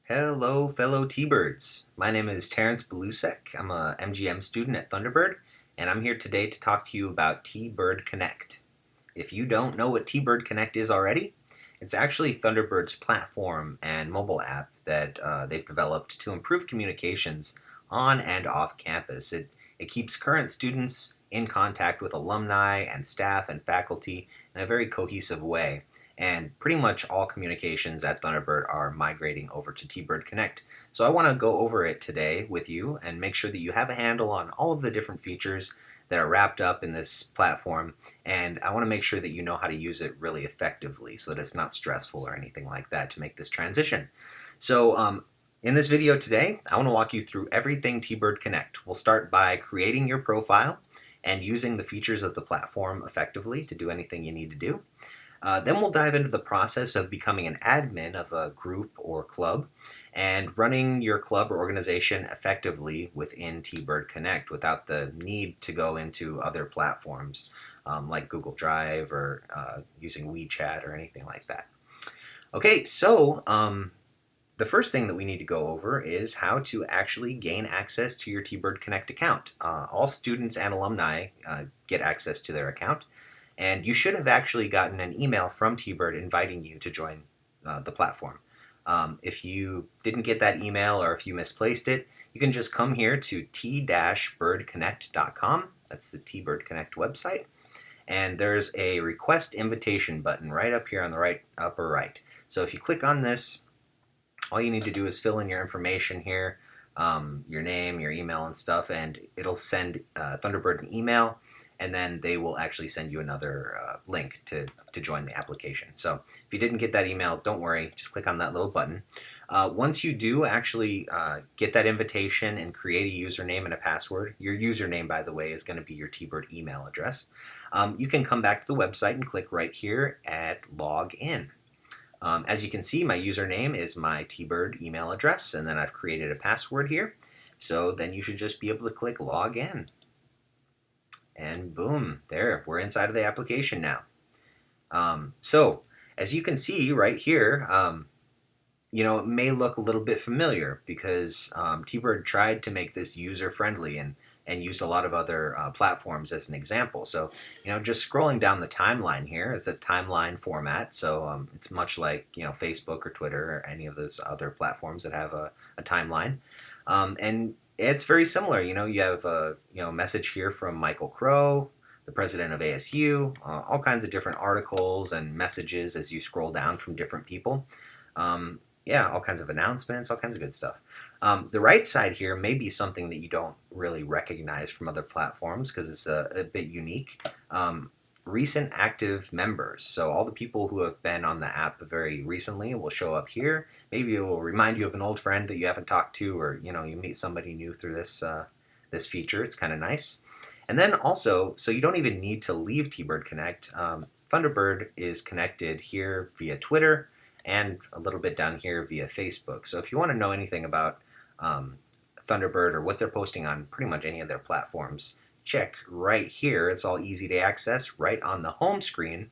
Hello, fellow T-Birds. My name is Terrence Belusek. I'm a MGM student at Thunderbird, and I'm here today to talk to you about T-Bird Connect. If you don't know what T-Bird Connect is already, it's actually Thunderbird's platform and mobile app that they've developed to improve communications on and off campus. It keeps current students in contact with alumni and staff and faculty in a very cohesive way. And pretty much all communications at Thunderbird are migrating over to T-Bird Connect. So I want to go over it today with you and make sure that you have a handle on all of the different features that are wrapped up in this platform, and I want to make sure that you know how to use it really effectively so that it's not stressful or anything like that to make this transition. So in this video today, I want to walk you through everything T-Bird Connect. We'll start by creating your profile and using the features of the platform effectively to do anything you need to do. Then we'll dive into the process of becoming an admin of a group or club and running your club or organization effectively within T-Bird Connect without the need to go into other platforms like Google Drive or using WeChat or anything like that. Okay, so the first thing that we need to go over is how to actually gain access to your T-Bird Connect account. All students and alumni get access to their account. And you should have actually gotten an email from T-Bird inviting you to join the platform. If you didn't get that email or if you misplaced it, you can just come here to t-birdconnect.com. That's the T-Bird Connect website. And there's a request invitation button right up here on the right upper right. So if you click on this, all you need to do is fill in your information here, your name, your email and stuff, and it'll send Thunderbird an email, and then they will actually send you another link to join the application. So if you didn't get that email, don't worry, just click on that little button. Once you do actually get that invitation and create a username and a password, your username, by the way, is going to be your T-Bird email address, you can come back to the website and click right here at Log In. As you can see, my username is my T-Bird email address, and then I've created a password here. So then you should just be able to click Log In. And boom, there, we're inside of the application now. So as you can see right here, it may look a little bit familiar because T-Bird tried to make this user-friendly and used a lot of other platforms as an example. So, just scrolling down the timeline here, it's a timeline format. So it's much like, Facebook or Twitter or any of those other platforms that have a timeline. And it's very similar. You have a message here from Michael Crow, the president of ASU, all kinds of different articles and messages as you scroll down from different people. All kinds of announcements, all kinds of good stuff. The right side here may be something that you don't really recognize from other platforms because it's a bit unique. Recent active members. So all the people who have been on the app very recently will show up here. Maybe it will remind you of an old friend that you haven't talked to, or you meet somebody new through this feature. It's kind of nice. And then also, so you don't even need to leave T-Bird Connect. Thunderbird is connected here via Twitter and a little bit down here via Facebook. So if you want to know anything about Thunderbird or what they're posting on pretty much any of their platforms, check right here. It's all easy to access right on the home screen,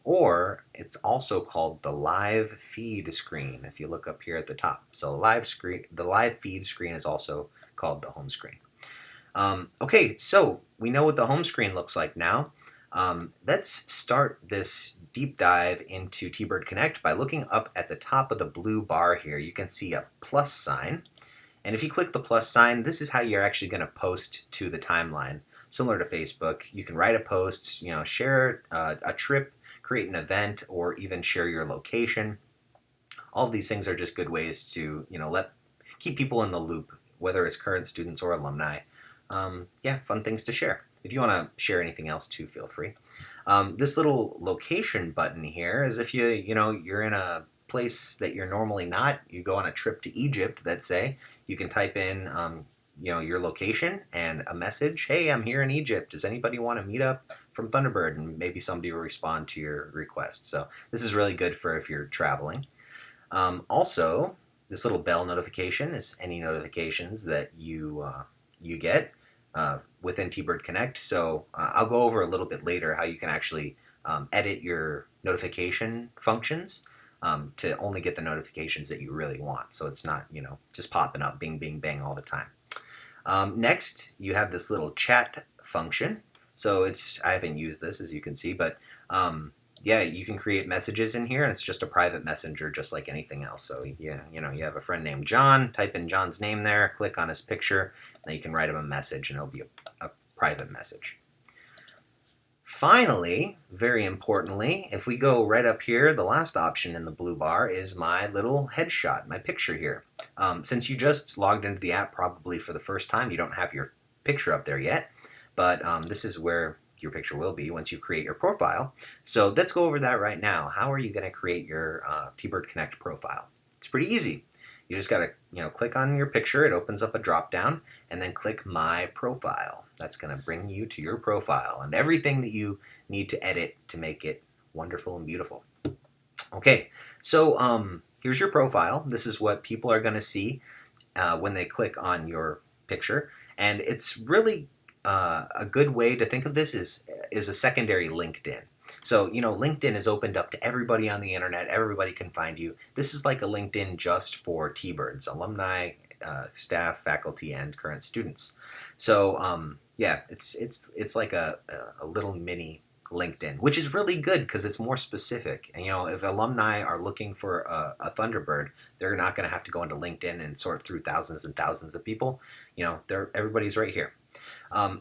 or it's also called the live feed screen if you look up here at the top. So the live feed screen is also called the home screen. Okay, so we know what the home screen looks like now. Let's start this deep dive into T-Bird Connect by looking up at the top of the blue bar here. You can see a plus sign. And if you click the plus sign, this is how you're actually going to post to the timeline. Similar to Facebook, you can write a post, share a trip, create an event, or even share your location. All of these things are just good ways to, keep people in the loop, whether it's current students or alumni. Fun things to share. If you want to share anything else too, feel free. This little location button here is if you're in a place that you're normally not. You go on a trip to Egypt, let's say. You can type in your location and a message. Hey, I'm here in Egypt. Does anybody want to meet up from Thunderbird? And maybe somebody will respond to your request. So this is really good for if you're traveling. Also, this little bell notification is any notifications that you get within T-Bird Connect. So I'll go over a little bit later how you can actually edit your notification functions. to only get the notifications that you really want. So it's not, just popping up bing, bing, bang all the time. Next, you have this little chat function. So I haven't used this, as you can see, but yeah, you can create messages in here, and it's just a private messenger, just like anything else. So yeah, you have a friend named John, type in John's name there, click on his picture, then you can write him a message, and it'll be a private message. Finally, very importantly, if we go right up here, the last option in the blue bar is my little headshot, my picture here. Since you just logged into the app probably for the first time, you don't have your picture up there yet, but this is where your picture will be once you create your profile. So let's go over that right now. How are you going to create your T-Bird Connect profile? It's pretty easy. You just got to click on your picture. It opens up a drop down, and then click My Profile. That's going to bring you to your profile and everything that you need to edit to make it wonderful and beautiful. Okay, so here's your profile. This is what people are going to see when they click on your picture, and it's really a good way to think of this is a secondary LinkedIn. So, LinkedIn is opened up to everybody on the internet. Everybody can find you. This is like a LinkedIn just for T-Birds, alumni, staff, faculty, and current students. So, yeah, it's like a little mini LinkedIn, which is really good because it's more specific. And, if alumni are looking for a Thunderbird, they're not going to have to go into LinkedIn and sort through thousands and thousands of people. Everybody's right here.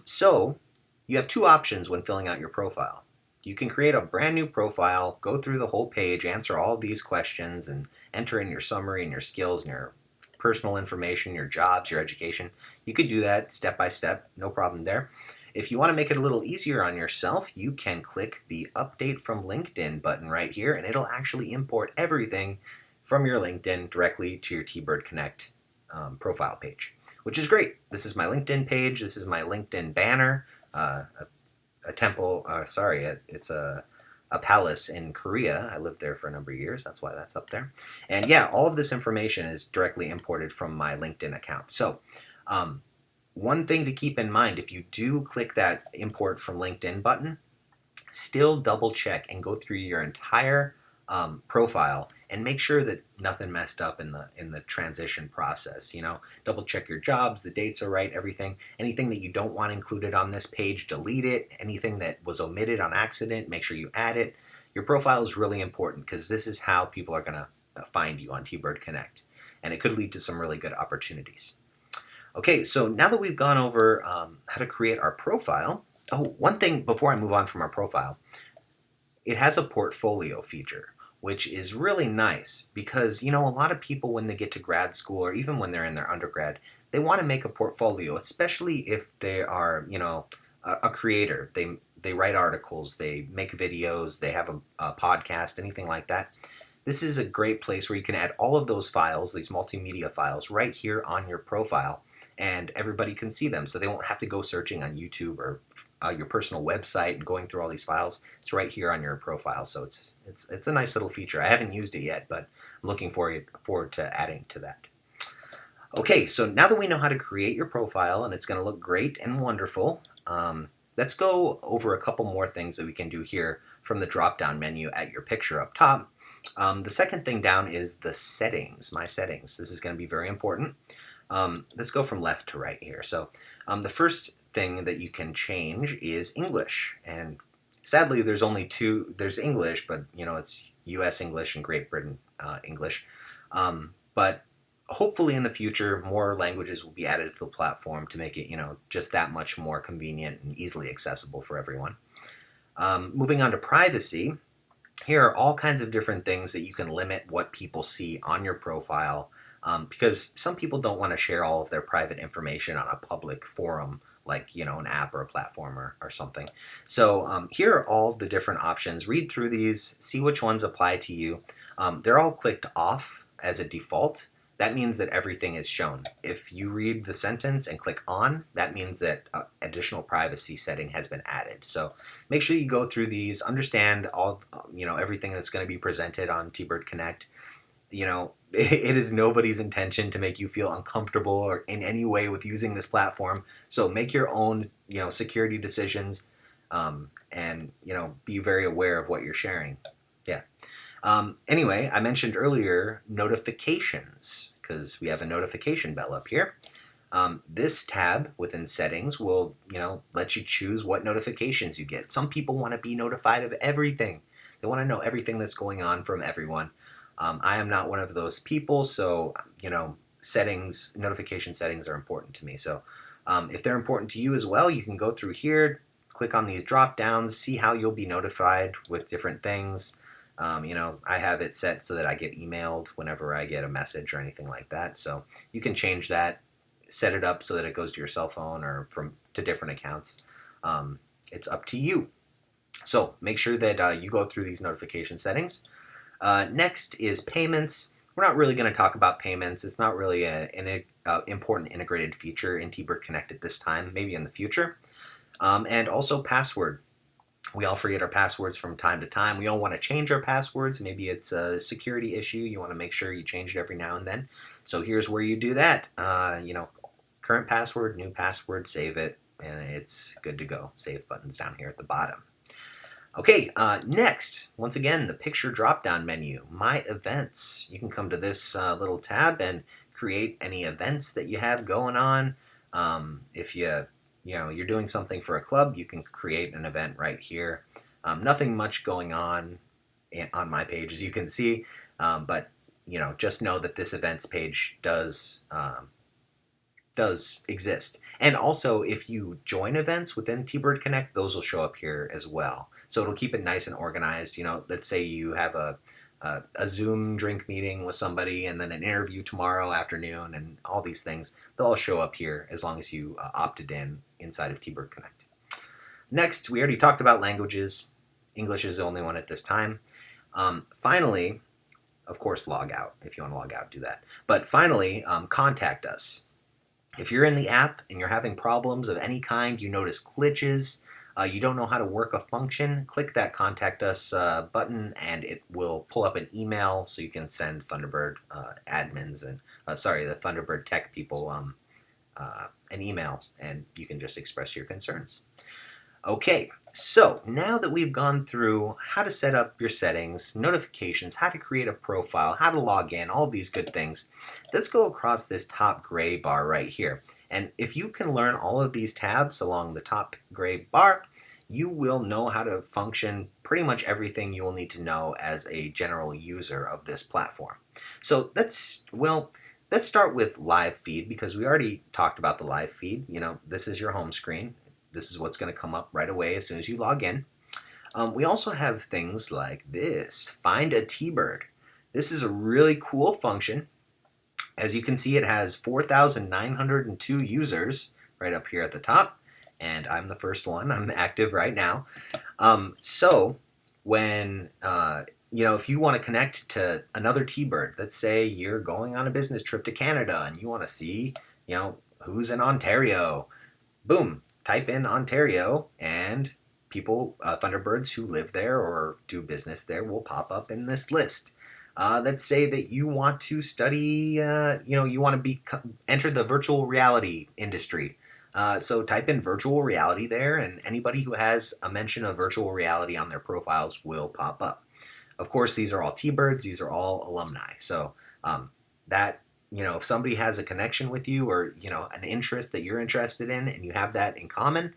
So you have two options when filling out your profile. You can create a brand new profile, go through the whole page, answer all of these questions, and enter in your summary and your skills and your personal information, your jobs, your education. You could do that step by step, no problem there. If you want to make it a little easier on yourself, you can click the Update from LinkedIn button right here, and it'll actually import everything from your LinkedIn directly to your T-Bird Connect profile page, which is great. This is my LinkedIn page. This is my LinkedIn banner. A temple, it's a palace in Korea. I lived there for a number of years. That's why that's up there. And yeah, all of this information is directly imported from my LinkedIn account. So one thing to keep in mind, if you do click that import from LinkedIn button, still double check and go through your entire profile and make sure that nothing messed up in the transition process. Double check your jobs, the dates are right, everything. Anything that you don't want included on this page, delete it. Anything that was omitted on accident, make sure you add it. Your profile is really important because this is how people are going to find you on T-Bird Connect, and it could lead to some really good opportunities. Okay, so now that we've gone over how to create our profile, one thing before I move on from our profile, it has a portfolio feature, which is really nice because, a lot of people when they get to grad school or even when they're in their undergrad, they want to make a portfolio, especially if they are, a creator. They write articles, they make videos, they have a podcast, anything like that. This is a great place where you can add all of those files, these multimedia files, right here on your profile, and everybody can see them. So they won't have to go searching on YouTube or your personal website and going through all these files. It's right here on your profile. So it's a nice little feature. I haven't used it yet, but I'm looking forward to adding to that. Okay, so now that we know how to create your profile and it's going to look great and wonderful, let's go over a couple more things that we can do here from the drop-down menu at your picture up top. The second thing down is the settings, my settings. This is going to be very important. Let's go from left to right here. So the first thing that you can change is English. And sadly, there's only two. There's English, but it's US English and Great Britain English. But hopefully in the future, more languages will be added to the platform to make it, just that much more convenient and easily accessible for everyone. Moving on to privacy, here are all kinds of different things that you can limit what people see on your profile. Because some people don't want to share all of their private information on a public forum like an app or a platform or something. So here are all the different options. Read through these, see which ones apply to you. They're all clicked off as a default. That means that everything is shown. If you read the sentence and click on, that means that additional privacy setting has been added. So make sure you go through these, understand all everything that's going to be presented on T-Bird Connect. It is nobody's intention to make you feel uncomfortable or in any way with using this platform. So make your own, security decisions, and be very aware of what you're sharing. Yeah. Anyway, I mentioned earlier notifications because we have a notification bell up here. This tab within settings will, let you choose what notifications you get. Some people want to be notified of everything. They want to know everything that's going on from everyone. I am not one of those people, so, notification settings are important to me. So if they're important to you as well, you can go through here, click on these drop downs, see how you'll be notified with different things. I have it set so that I get emailed whenever I get a message or anything like that. So you can change that, set it up so that it goes to your cell phone or to different accounts. It's up to you. So make sure that you go through these notification settings. Next is payments. We're not really going to talk about payments. It's not really an important integrated feature in tBird Connect at this time, maybe in the future. And also password. We all forget our passwords from time to time. We all want to change our passwords. Maybe it's a security issue. You want to make sure you change it every now and then. So here's where you do that. Current password, new password, save it, and it's good to go. Save button's down here at the bottom. Okay, next, once again, the picture drop-down menu, My Events. You can come to this little tab and create any events that you have going on. If you're doing something for a club, you can create an event right here. Nothing much going on my page, as you can see, but just know that this events page does exist. And also, if you join events within tBird Connect, those will show up here as well. So it'll keep it nice and organized. Let's say you have a Zoom drink meeting with somebody and then an interview tomorrow afternoon and all these things, they'll all show up here as long as you opted in inside of tBird Connect. Next, we already talked about languages. English is the only one at this time. Finally, of course, log out. If you want to log out, do that. But finally, contact us. If you're in the app and you're having problems of any kind, you notice glitches, you don't know how to work a function, click that Contact Us button and it will pull up an email so you can send Thunderbird admins and, the Thunderbird tech people an email and you can just express your concerns. Okay, so now that we've gone through how to set up your settings, notifications, how to create a profile, how to log in, all these good things, let's go across this top gray bar right here. And if you can learn all of these tabs along the top gray bar, you will know how to function pretty much everything you will need to know as a general user of this platform. So let's start with live feed because we already talked about the live feed. This is your home screen. This is what's going to come up right away as soon as you log in. We also have things like this, Find a tBird. This is a really cool function. As you can see, it has 4,902 users right up here at the top, and I'm the first one. I'm active right now. So when, if you want to connect to another tBird, let's say you're going on a business trip to Canada and you want to see, who's in Ontario, boom. Type in Ontario and people, Thunderbirds who live there or do business there will pop up in this list. Let's say that you want to study, you want to enter the virtual reality industry. So type in virtual reality there and anybody who has a mention of virtual reality on their profiles will pop up. Of course, these are all tBirds, these are all alumni. So if somebody has a connection with you or, an interest that you're interested in and you have that in common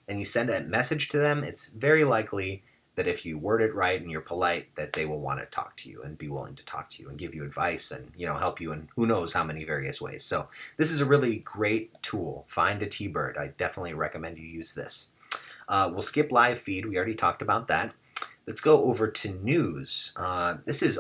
and you send a message to them, it's very likely that if you word it right and you're polite, that they will want to talk to you and be willing to talk to you and give you advice and, help you in who knows how many various ways. So this is a really great tool. Find a tBird. I definitely recommend you use this. We'll skip live feed. We already talked about that. Let's go over to news. These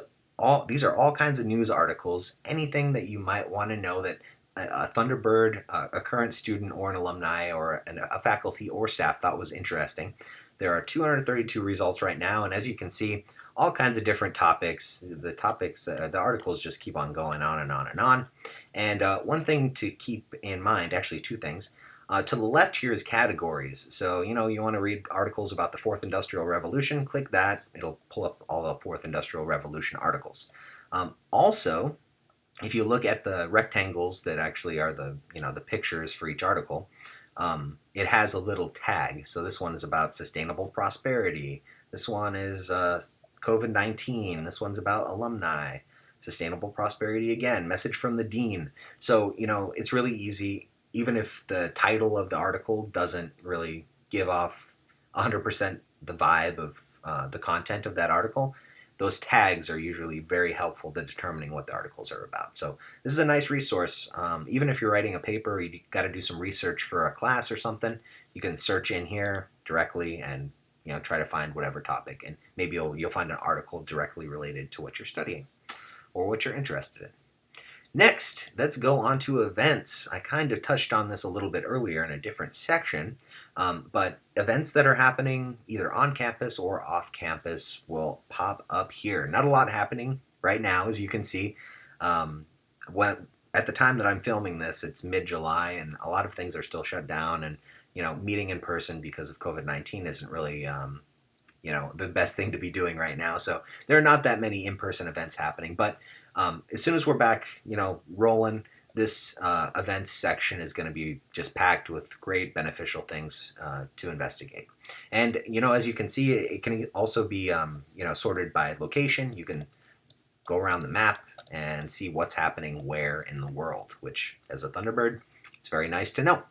are all kinds of news articles, anything that you might want to know that a Thunderbird, a current student or an alumni or a faculty or staff thought was interesting. There are 232 results right now, and as you can see, all kinds of different topics. The articles just keep on going on and on and on. And one thing to keep in mind, actually two things, to the left here is categories. So, you want to read articles about the Fourth Industrial Revolution, click that. It'll pull up all the Fourth Industrial Revolution articles. Also, if you look at the rectangles that actually are the pictures for each article, it has a little tag. So this one is about sustainable prosperity. This one is COVID-19. This one's about alumni. Sustainable prosperity again. Message from the dean. So, it's really easy, even if the title of the article doesn't really give off 100% the vibe of the content of that article. Those tags are usually very helpful to determining what the articles are about. So this is a nice resource. Even if you're writing a paper, you got to do some research for a class or something, you can search in here directly and try to find whatever topic, and maybe you'll find an article directly related to what you're studying or what you're interested in. Next, let's go on to events. I kind of touched on this a little bit earlier in a different section, but events that are happening either on campus or off campus will pop up here. Not a lot happening right now, as you can see. At the time that I'm filming this, it's mid-July, and a lot of things are still shut down, and meeting in person because of COVID-19 isn't really the best thing to be doing right now. So there are not that many in-person events happening, but as soon as we're back, rolling, this events section is going to be just packed with great beneficial things to investigate. And, as you can see, it can also be, sorted by location. You can go around the map and see what's happening where in the world, which, as a Thunderbird, it's very nice to know.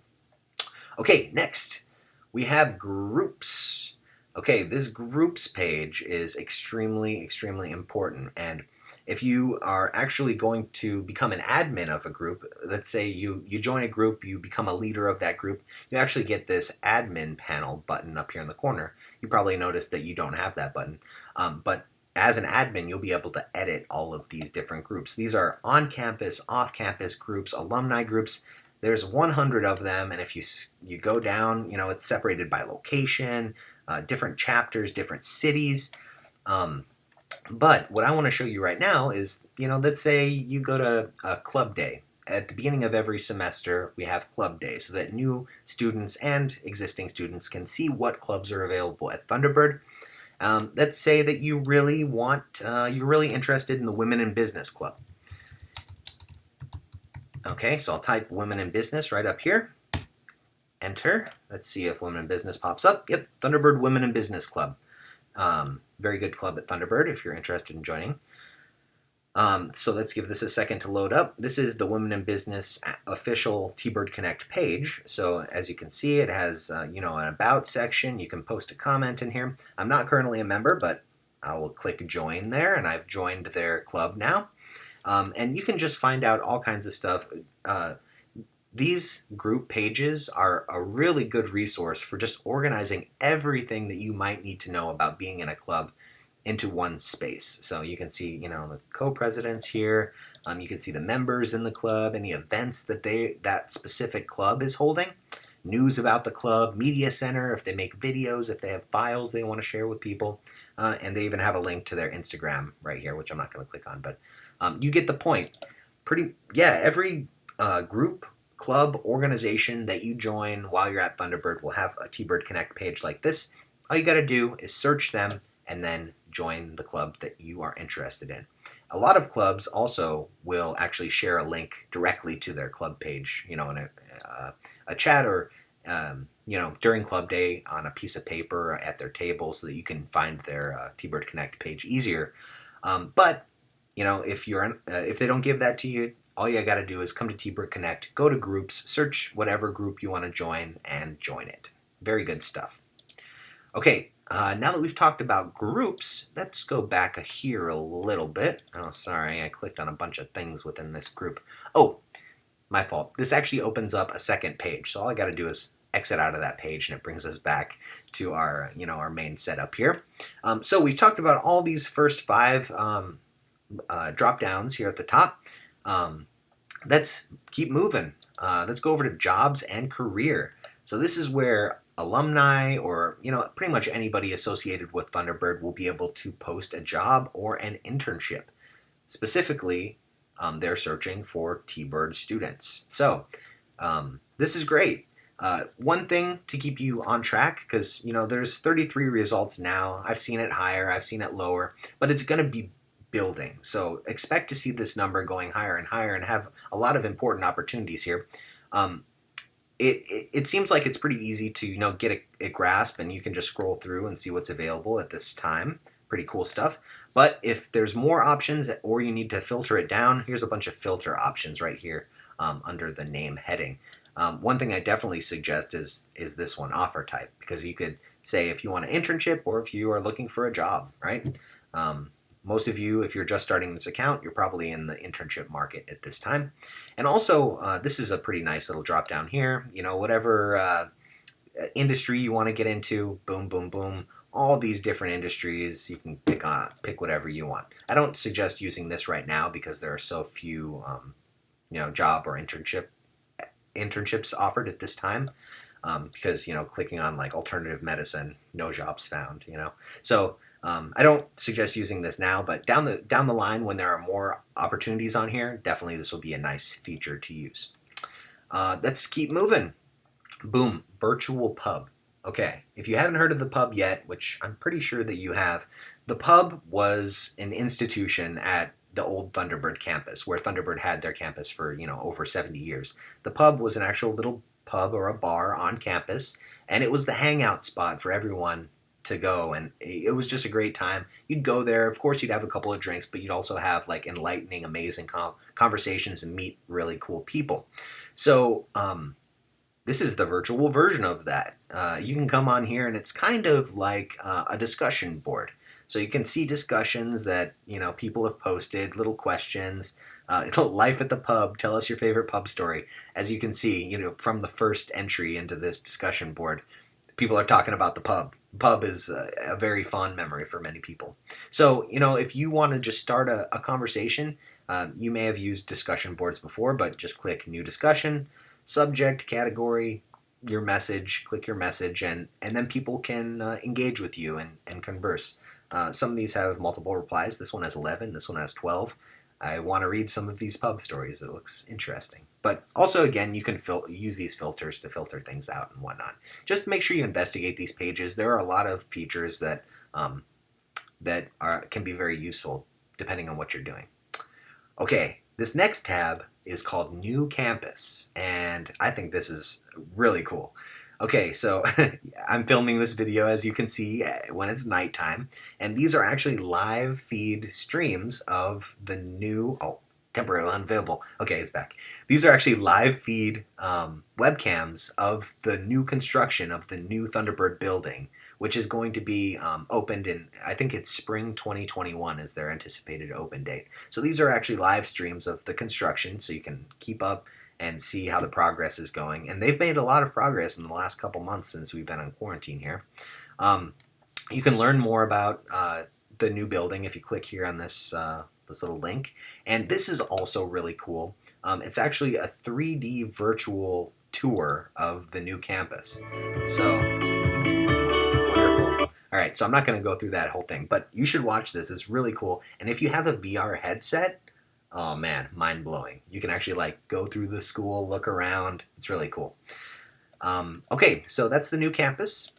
Okay, next, we have groups. Okay, this groups page is extremely, extremely important. And if you are actually going to become an admin of a group, let's say you join a group, you become a leader of that group, you actually get this admin panel button up here in the corner. You probably noticed that you don't have that button, but as an admin, you'll be able to edit all of these different groups. These are on-campus, off-campus groups, alumni groups. There's 100 of them, and if you go down, it's separated by location, different chapters, different cities. But what I want to show you right now is, let's say you go to a club day. At the beginning of every semester, we have club day so that new students and existing students can see what clubs are available at Thunderbird. Let's say that you really you're really interested in the Women in Business Club. Okay, so I'll type Women in Business right up here. Enter. Let's see if Women in Business pops up. Yep, Thunderbird Women in Business Club. Very good club at Thunderbird if you're interested in joining. So let's give this a second to load up. This is the Women in Business official T-Bird Connect page. So as you can see, it has an About section. You can post a comment in here. I'm not currently a member, but I will click Join there, and I've joined their club now. And you can just find out all kinds of stuff. These group pages are a really good resource for just organizing everything that you might need to know about being in a club into one space. So you can see, the co-presidents here. You can see the members in the club, any events that that specific club is holding, news about the club, media center, if they make videos, if they have files they want to share with people, and they even have a link to their Instagram right here, which I'm not going to click on, but you get the point. Every group, club, organization that you join while you're at Thunderbird will have a T-Bird Connect page like this. All you got to do is search them and then join the club that you are interested in. A lot of clubs also will actually share a link directly to their club page, in a chat or during club day on a piece of paper at their table so that you can find their T-Bird Connect page easier. But if they don't give that to you, all you got to do is come to T-Bird Connect, go to groups, search whatever group you want to join, and join it. Very good stuff. Okay, now that we've talked about groups, let's go back here a little bit. Oh, sorry, I clicked on a bunch of things within this group. Oh, my fault. This actually opens up a second page, so all I got to do is exit out of that page, and it brings us back to our, our main setup here. So we've talked about all these first 5 drop downs here at the top. Let's keep moving. Let's go over to jobs and career. So this is where alumni or pretty much anybody associated with Thunderbird will be able to post a job or an internship. Specifically, they're searching for T-Bird students. So this is great. One thing to keep you on track, because there's 33 results now. I've seen it higher, I've seen it lower, but it's going to be building. So expect to see this number going higher and higher and have a lot of important opportunities here. It seems like it's pretty easy to get a grasp, and you can just scroll through and see what's available at this time. pretty cool stuff. But if there's more options or you need to filter it down, here's a bunch of filter options right here under the name heading. One thing I definitely suggest is this one, offer type, because you could say if you want an internship or if you are looking for a job, right? Most of you, if you're just starting this account, you're probably in the internship market at this time. And also, this is a pretty nice little drop down here. You know, whatever industry you want to get into, boom, boom, boom. All these different industries, you can pick whatever you want. I don't suggest using this right now because there are so few, job or internships offered at this time. Because clicking on like alternative medicine, no jobs found. So I don't suggest using this now, but down the line when there are more opportunities on here, definitely this will be a nice feature to use. Let's keep moving. Boom, virtual pub. Okay, if you haven't heard of the pub yet, which I'm pretty sure that you have, the pub was an institution at the old Thunderbird campus, where Thunderbird had their campus for over 70 years. The pub was an actual little pub or a bar on campus, and it was the hangout spot for everyone to go, and it was just a great time. You'd go there, of course you'd have a couple of drinks, but you'd also have like enlightening, amazing conversations and meet really cool people. So this is the virtual version of that. You can come on here and it's kind of like a discussion board. So you can see discussions that people have posted, little questions, life at the pub, tell us your favorite pub story. As you can see, from the first entry into this discussion board, people are talking about the pub. Pub is a very fond memory for many people. So, if you want to just start a conversation, you may have used discussion boards before, but just click new discussion, subject, category, your message, click your message, and then people can engage with you and converse. Some of these have multiple replies. This one has 11, this one has 12. I want to read some of these pub stories. It looks interesting. But also, again, you can use these filters to filter things out and whatnot. Just make sure you investigate these pages. There are a lot of features that can be very useful depending on what you're doing. Okay, this next tab is called New Campus, and I think this is really cool. Okay, so I'm filming this video, as you can see, when it's nighttime, and these are actually live feed streams of the new, temporarily unavailable. Okay, it's back. These are actually live feed webcams of the new construction of the new Thunderbird building, which is going to be opened in, I think it's spring 2021 is their anticipated open date. So these are actually live streams of the construction, so you can keep up and see how the progress is going. And they've made a lot of progress in the last couple months since we've been on quarantine here. You can learn more about the new building if you click here on this little link. And this is also really cool. It's actually a 3D virtual tour of the new campus. So, wonderful. All right, so I'm not going to go through that whole thing, but you should watch this. It's really cool. And if you have a VR headset, oh man, mind-blowing. You can actually go through the school, look around. It's really cool. Okay, so that's the new campus.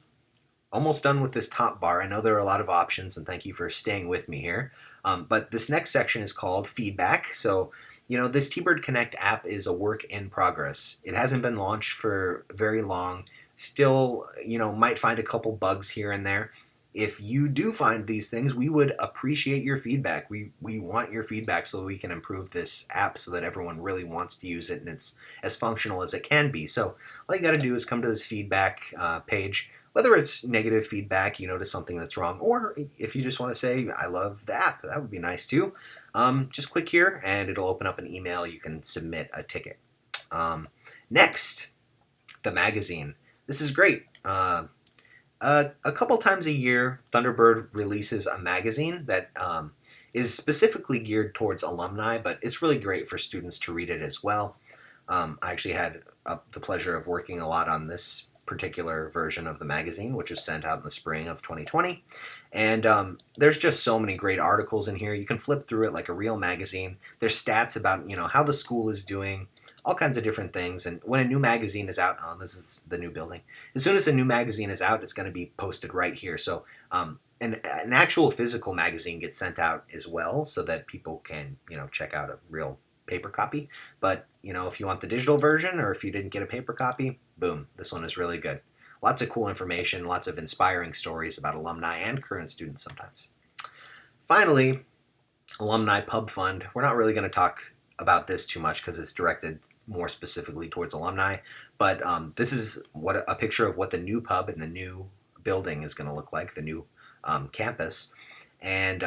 Almost done with this top bar. I know there are a lot of options, and thank you for staying with me here. But this next section is called Feedback. So, this T-Bird Connect app is a work in progress. It hasn't been launched for very long. Still, might find a couple bugs here and there. If you do find these things, we would appreciate your feedback. We want your feedback so we can improve this app so that everyone really wants to use it and it's as functional as it can be. So all you got to do is come to this feedback page, whether it's negative feedback, you notice something that's wrong, or if you just want to say, I love the app, that would be nice too. Just click here and it'll open up an email. You can submit a ticket. Next, the magazine. This is great. A couple times a year, Thunderbird releases a magazine that is specifically geared towards alumni, but it's really great for students to read it as well. I actually had the pleasure of working a lot on this particular version of the magazine, which was sent out in the spring of 2020. And there's just so many great articles in here. You can flip through it like a real magazine. There's stats about how the school is doing, all kinds of different things. And when a new magazine is out, this is the new building. As soon as a new magazine is out, it's going to be posted right here. So an actual physical magazine gets sent out as well so that people can, check out a real paper copy. But, if you want the digital version or if you didn't get a paper copy, boom, this one is really good. Lots of cool information, lots of inspiring stories about alumni and current students sometimes. finally, Alumni Pub Fund. We're not really going to talk about this too much because it's directed more specifically towards alumni, but this is what a picture of what the new pub and the new building is going to look like, the new campus, and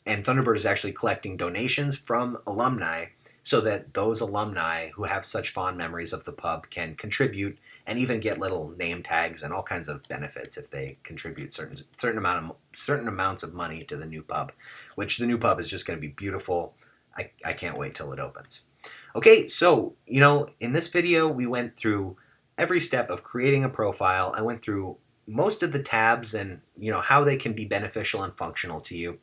Thunderbird is actually collecting donations from alumni so that those alumni who have such fond memories of the pub can contribute and even get little name tags and all kinds of benefits if they contribute certain amounts of money to the new pub, which the new pub is just going to be beautiful. I can't wait till it opens. Okay, so in this video we went through every step of creating a profile. I went through most of the tabs and how they can be beneficial and functional to you.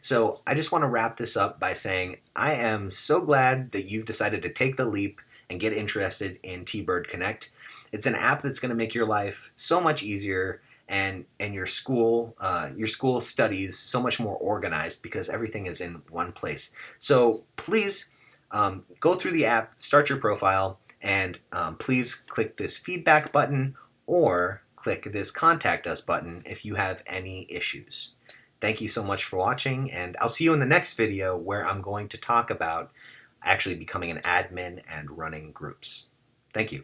So I just want to wrap this up by saying I am so glad that you've decided to take the leap and get interested in T-Bird Connect. It's an app that's going to make your life so much easier and your school studies so much more organized because everything is in one place. So please go through the app, start your profile, and please click this feedback button or click this contact us button if you have any issues. Thank you so much for watching, and I'll see you in the next video where I'm going to talk about actually becoming an admin and running groups. Thank you.